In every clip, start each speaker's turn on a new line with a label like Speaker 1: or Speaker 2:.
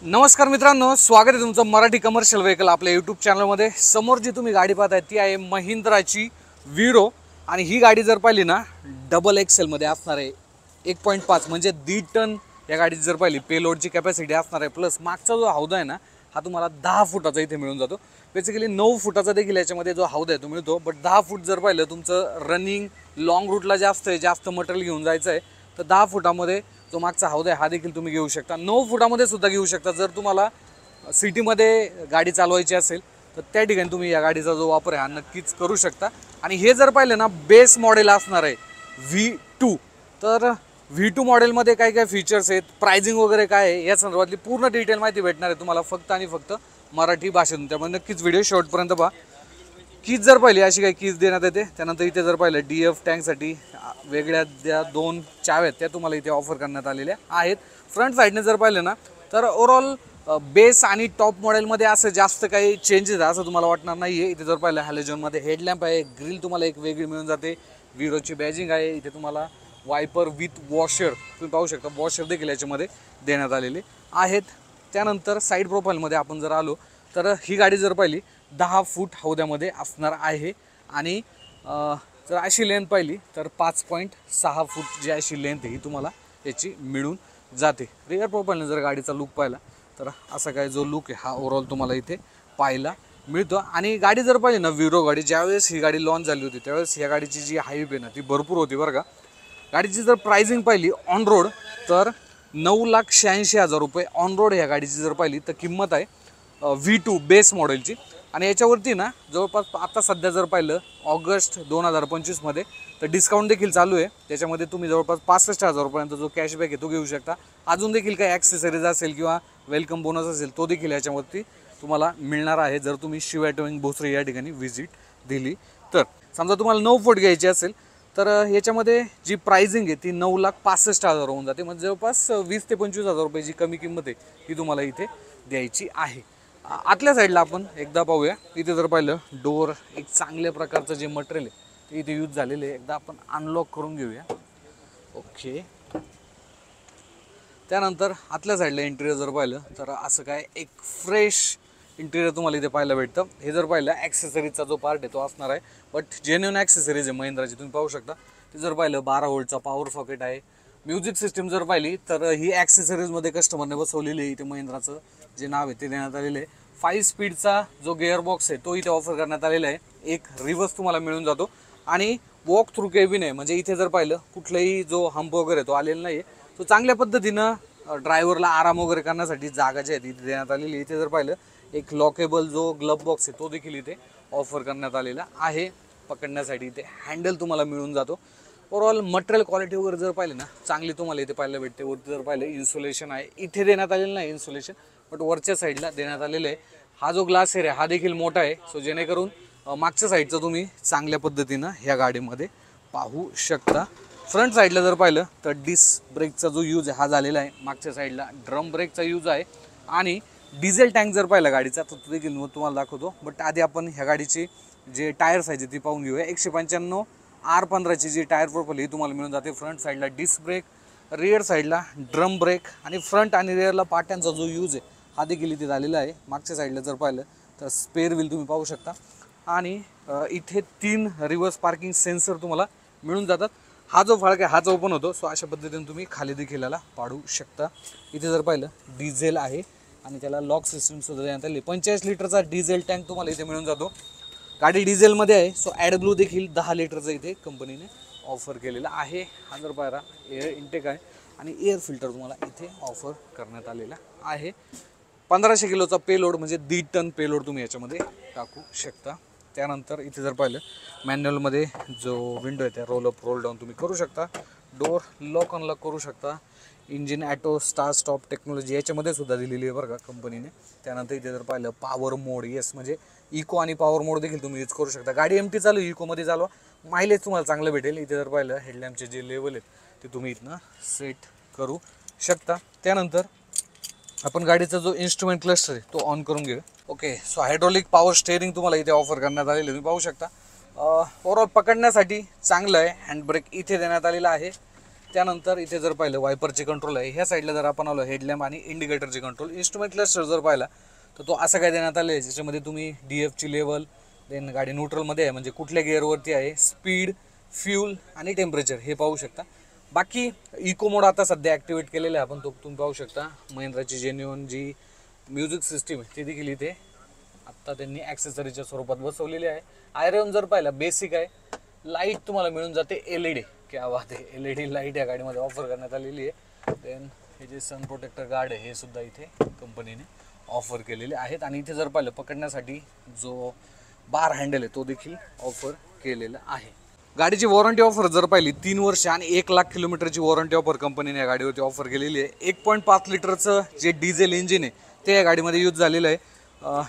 Speaker 1: नमस्कार मित्रांनो, स्वागत आहे तुमचं मराठी कमर्शियल व्हेकल आपल्या यूट्यूब चॅनलमध्ये। समोर जी तुम्ही गाडी पाहताय ती आहे महिंद्राची वीरो आणि ही गाडी जर पाहिली ना डबल एक्सेल मध्ये असणार आहे। 1.5 म्हणजे 1.5 टन या गाडीची जर पाहिली पेलोडची कॅपॅसिटी असणार आहे। प्लस मागचा जो हौदा आहे ना हा तुम्हाला 10 फुटाचा इथे मिळून जातो। बेसिकली 9 फुटाचा देखील याच्यामध्ये जो हौदा आहे तो मिळतो, बट 10 फूट जर पाहिलं तुमचं रनिंग लॉंग रूटला जास्त मटेरियल घेऊन जायचं आहे तर 10 फुटामध्ये जो मागचा हौदा आहे हा देखील तुम्ही घेऊ शकता। 9 फुटामध्ये सुद्धा घेऊ शकता जर तुम्हाला सिटीमध्ये गाडी चालवायची असेल तर त्या ठिकाणी तुम्ही या गाडीचा जो वापर आहे हा नक्कीच करू शकता। आणि हे जर पाहिलं ना बेस मॉडेल असणार आहे V2, तर V2 मॉडेलमध्ये काय काय फीचर्स आहेत, प्राइसिंग वगैरे काय आहे या संदर्भातली पूर्ण डिटेल माहिती भेटणार आहे तुम्हाला फक्त आणि फक्त मराठी भाषेतून। त्यामुळे नक्कीच व्हिडिओ शेवटपर्यंत पहा। कीज जर पाहिली अशी काही कीज देण्यात येते। त्यानंतर इथे जर पाहिलं DF टँकसाठी वेगळ्या ज्या 2 चाव्या त्या तुम्हाला इथे ऑफर करण्यात आलेल्या आहेत। फ्रंट साईडने जर पाहिलं ना तर ओव्हरऑल बेस आणि टॉप मॉडेलमध्ये असं जास्त काही चेंजेस असं तुम्हाला वाटणार नाही आहे। इथे जर पाहिलं हॅलोजनमध्ये हेडलॅम्प आहे, ग्रिल तुम्हाला एक वेगळी मिळून जाते, वीरोची बॅजिंग आहे, इथे तुम्हाला वायपर विथ वॉशर तुम्ही पाहू शकता, वॉशर देखील याच्यामध्ये देण्यात आलेले आहेत। त्यानंतर साईड प्रोफाईलमध्ये आपण जर आलो तर ही गाडी जर पाहिली 10 फूट हौद्यामध्ये असणार आहे आणि जर अशी लेंथ पाहिली तर 5.6 फूट जी अशी लेंथ ही तुम्हाला याची मिळून जाते। रिअर प्रोफाईलने जर गाडीचा लुक पाहिला तर असा काय जो लुक आहे हा ओव्हरऑल तुम्हाला इथे पाहायला मिळतो। आणि गाडी जर पाहिली ना वीरो गाडी ज्यावेळेस ही गाडी लॉन्च झाली होती त्यावेळेस या गाडीची जी हाईप आहे ना ती भरपूर होती बरं का। गाडीची जर प्राइसिंग पाहिली ऑन रोड तर 9,86,000 रुपये ऑन रोड ह्या गाडीची जर पाहिली तर किंमत आहे V2 बेस मॉडेलची। आणि याच्यावरती ना जवळपास आता सध्या जर पाहिलं ऑगस्ट 2025 मध्ये तर डिस्काउंट देखील चालू आहे। त्याच्यामध्ये तुम्ही जवळपास 65,000 रुपयांचा जो कॅशबॅक आहे तो घेऊ शकता। अजून देखील काही ॲक्सेसरीज असेल किंवा वेलकम बोनस असेल तो देखील याच्यावरती तुम्हाला मिळणार आहे जर तुम्ही शिवाय टोइंग भोसरी या ठिकाणी व्हिजिट दिली तर। समजा तुम्हाला 9 फूट घ्यायची असेल तर याच्यामध्ये जी प्राइसिंग आहे ती 9,65,000 होऊन जाते, म्हणजे जवळपास 20,000 ते 25,000 रुपये जी कमी किंमत आहे ही तुम्हाला इथे द्यायची आहे। आतल्या साईडला आपण एकदा पाहूया। इथे जर पाहिलं डोअर एक चांगल्या प्रकारचं जे मटेरियल आहे ते इथे यूज झालेलं आहे, एकदा आपण अनलॉक करून घेऊया। ओके, त्यानंतर आतल्या साईडला इंटिरियर जर पाहिलं तर असं काय एक फ्रेश इंटिरियर तुम्हाला इथे पाहायला भेटतं। हे जर पाहिलं ॲक्सेसरीजचा जो पार्ट आहे तो असणार आहे, बट जेन्युइन ॲक्सेसरीज आहे महिंद्राची तुम्ही पाहू शकता। ते जर पाहिलं 12 व्होल्टचा पॉवर सॉकेट आहे। म्युझिक सिस्टीम जर पाहिली तर ही ॲक्सेसरीजमध्ये कस्टमरने बसवलेली आहे, इथे महिंद्राचं जे नाव आहे ते देण्यात आलेलं आहे। 5 स्पीडचा जो गिअर बॉक्स आहे तो इथे ऑफर करण्यात आलेला आहे। एक रिव्हर्स तुम्हाला मिळून जातो आणि वॉक थ्रू केबिन आहे, म्हणजे इथे जर पाहिलं कुठलाही जो हंप वगैरे तो आलेला नाही आहे, तो चांगल्या पद्धतीनं ड्रायव्हरला आराम वगैरे करण्यासाठी जागा जी आहे इथे देण्यात आलेली आहे। इथे जर पाहिलं एक लॉकेबल जो ग्लव बॉक्स आहे तो देखील इथे ऑफर करण्यात आलेला आहे। पकडण्यासाठी इथे हँडल तुम्हाला मिळून जातो। ओव्हरऑल मटेरियल क्वालिटी वगैरे जर पाहिले ना चांगली तुम्हाला इथे पाहायला भेटते। वरती जर पाहिलं इन्सुलेशन आहे, इथे देण्यात आलेलं नाही इन्सुलेशन, बट वरच्या साईडला देण्यात आलेलं आहे। हा जो ग्लास एरिया हा देखील मोठा आहे, सो जेणेकरून मागच्या साईडचं तुम्ही चांगल्या पद्धतीनं ह्या गाडीमध्ये पाहू शकता। फ्रंट साईडला जर पाहिलं तर डिस्क ब्रेकचा जो यूज आहे हा झालेला आहे, मागच्या साईडला ड्रम ब्रेकचा यूज आहे आणि डिझेल टँक जर पाहिला गाडीचा तर तो देखील तुम्हाला दाखवतो। बट आधी आपण ह्या गाडीची जे टायर्स आहे ती पाहून घेऊया। 195 R15 जी टायर प्रोफाइल ही तुम्हाला मिळून जाते। फ्रंट साईडला डिस्क ब्रेक, रिअर साईडला ड्रम ब्रेक आणि फ्रंट आणि रिअरला पाट्यांचा जो यूज आहे हा देखील इथे झालेला आहे। मागच्या साईडला जर पाहिलं तर स्पेअर व्हील तुम्ही पाहू शकता आणि इथे 3 रिव्हर्स पार्किंग सेन्सर तुम्हाला मिळून जातात। हा जो फळक आहे हाच ओपन होतो, सो अशा पद्धतीने तुम्ही खाली देखील याला पाडू शकता। इथे जर पाहिलं डिझेल आहे आणि त्याला लॉक सिस्टम सुद्धा देण्यात आली। 45 लिटरचा डिझेल टँक तुम्हाला इथे मिळून जातो। गाडी डिझेलमध्ये आहे, सो ॲडब्ल्यू देखील 10 लिटरचं इथे कंपनीने ऑफर केलेला आहे। हा जर पाहिला एअर इंटेक आहे आणि एअर फिल्टर तुम्हाला इथे ऑफर करण्यात आलेला आहे। 1500 किलोचा पेलोड म्हणजे 1.5 टन पेलोड तुम्ही याच्यामध्ये टाकू शकता। त्यानंतर इथे जर पाहिलं मॅन्युअलमध्ये जो विंडो आहे त्या रोल अप रोल डाऊन तुम्ही करू शकता। डोअर लॉक अनलॉक करू शकता। Engine auto start stop technology याच्यामध्ये सुद्धा दिलेली आहे बरं का कंपनीने। त्यानंतर इथे जर पाहिलं पॉवर मोड, येस म्हणजे इको आणि पॉवर मोड देखील तुम्ही यूज करू शकता। गाडी एमटी चालू इकोमध्ये चालवा, मायलेज तुम्हाला चांगलं भेटेल। इथे जर पाहिलं हेडलॅम्पचे जे लेवल आहेत ते तुम्ही इथनं सेट करू शकता। त्यानंतर आपण गाडीचा जो इन्स्ट्रुमेंट क्लस्टर आहे तो ऑन करून घेऊ। Okay, so hydraulic power steering तुम्हाला इथे ऑफर करण्यात आलेलं तुम्ही पाहू शकता। ओव्हरऑल पकडण्यासाठी चांगलं आहे। हँड ब्रेक इथे देण्यात आलेला आहे। त्यानंतर इथे जर पाहिलं वायपरचे कंट्रोल आहे, ह्या साईडला जर आपण आलो हेडलॅम्प आणि इंडिकेटरचे कंट्रोल. इन्स्ट्रुमेंट क्लस्टर जर पाहिला तर तो असा काय देण्यात आला आहे, ज्याच्यामध्ये तुम्ही DFची लेवल, देन गाडी न्यूट्रलमध्ये आहे म्हणजे कुठल्या गिअरवरती आहे, स्पीड, फ्यूल आणि टेम्परेचर हे पाहू शकता. बाकी इको मोड आता सध्या ॲक्टिवेट केलेला आहे आपण, तो तुम्ही पाहू शकता. महिंद्राची जेन्युइन जी म्युझिक सिस्टीम आहे ती देखील इथे आत्ता त्यांनी ॲक्सेसरीच्या स्वरूपात बसवलेली आहे. आयरन जर पाहिला बेसिक आहे. लाईट तुम्हाला मिळून जाते LED, क्या बात आहे, LED लाईट या गाडीमध्ये ऑफर करण्यात आलेली आहे. देन हे जे सन प्रोटेक्टर गार्ड आहे हे सुद्धा इथे कंपनीने ऑफर केलेले आहेत. आणि इथे जर पाहिलं पकडण्यासाठी जो बार हँडल आहे तो देखील ऑफर केलेला आहे. गाडीची वॉरंटी ऑफर जर पाहिली 3 वर्ष आणि 1 लाख किलोमीटरची वॉरंटी ऑफर कंपनीने या गाडीवरती ऑफर केलेली आहे. 1.5 लिटरचं जे डिझेल इंजिन आहे ते या गाडीमध्ये यूज झालेलं आहे.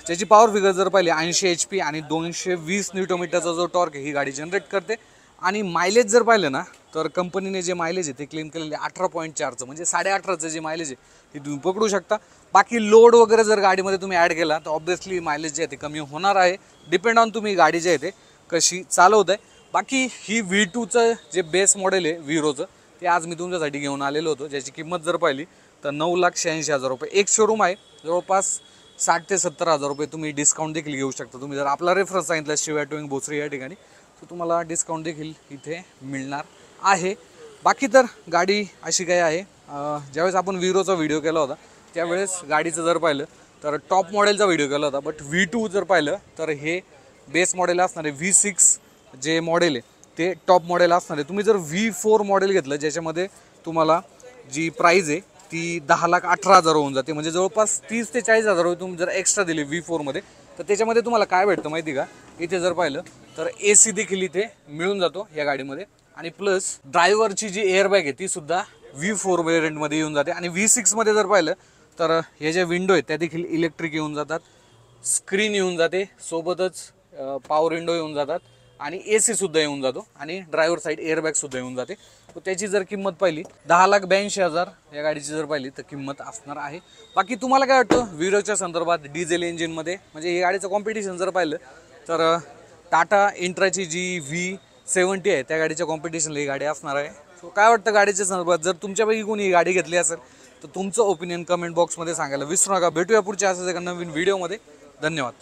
Speaker 1: त्याची पॉवर फिगर जर पाहिली 80 HP आणि 220 न्यूटनमीटरचा जो टॉर्क आहे ही गाडी जनरेट करते. आणि मायलेज जर पाहिलं ना तर कंपनीने जे मायलेज आहे ते क्लेम केलेले 18.4चं, म्हणजे 18.5चं जे मायलेज आहे ते तुम्ही पकडू शकता. बाकी लोड वगैरे जर गाडीमध्ये तुम्ही ॲड केला तर ऑब्व्हियसली मायलेज जे आहे ते कमी होणार आहे. डिपेंड ऑन तुम्ही गाडी जे आहे ते कशी चालवत आहे. बाकी ही V2चं जे बेस मॉडेल आहे विरोचं ते आज मी तुमच्यासाठी घेऊन आलेलो होतो, ज्याची किंमत जर पाहिली तर 9,86,000 रुपये. एक शोरूम आहे, जवळपास 60,000 ते 70,000 रुपये तुम्ही डिस्काउंट देखील घेऊ शकता. तुम्ही जर आपला रेफरन्स सांगितला शिवाय टोईंग भोसरी या ठिकाणी तर तुम्हाला डिस्काउंट देखील इथे मिळणार आहे. बाकी तर गाडी अशी काय आहे, ज्यावेळेस आपण विरोचा व्हिडिओ केला होता त्यावेळेस गाडीचं जर पाहिलं तर टॉप मॉडेलचा व्हिडिओ केला होता. बट V2 जर पाहिलं तर हे बेस मॉडेल असणार आहे. V6 जे मॉडेल आहे ते टॉप मॉडेल असणार आहे. तुम्ही जर V4 मॉडेल घेतलं ज्याच्यामध्ये तुम्हाला जी प्राईज आहे ती 10,18,000 होऊन जाते, म्हणजे जवळपास 30,000 ते 40,000 रुपये तुम्ही जर एक्स्ट्रा दिले V4मध्ये तर त्याच्यामध्ये तुम्हाला काय भेटतं माहिती का, इथे जर पाहिलं तर AC देखील इथे मिळून जातो या गाडीमध्ये. आणि प्लस ड्रायव्हरची जी एअरबॅग आहे ती सुद्धा V4 वेरियंटमध्ये येऊन जाते. आणि V6मध्ये जर पाहिलं तर हे ज्या विंडो आहेत त्या देखील इलेक्ट्रिक येऊन जातात, स्क्रीन येऊन जाते, सोबतच पॉवर विंडो येऊन जातात आणि AC सुद्धा येऊन जातो आणि ड्रायव्हर साईड एअरबॅग सुद्धा येऊन जाते. तर त्याची जर किंमत पाहिली 10,82,000 या गाडीची जर पाहिली तर किंमत असणार आहे. बाकी तुम्हाला काय वाटतं विरोच्या संदर्भात डिझेल इंजिनमध्ये, म्हणजे ही गाडीचं कॉम्पिटिशन जर पाहिलं तर टाटा इंट्राची जी V70 आहे त्या गाडीच्या कॉम्पिटिशनला ही गाडी असणार आहे. सो काय वाटतं गाडीच्या संदर्भात, जर तुमच्यापैकी कोणी ही गाडी घेतली असेल तर तुमचं ओपिनियन कमेंट बॉक्समध्ये सांगायला विसरू नका. भेटूया पुढच्या असंच एका नवीन व्हिडिओमध्ये. धन्यवाद.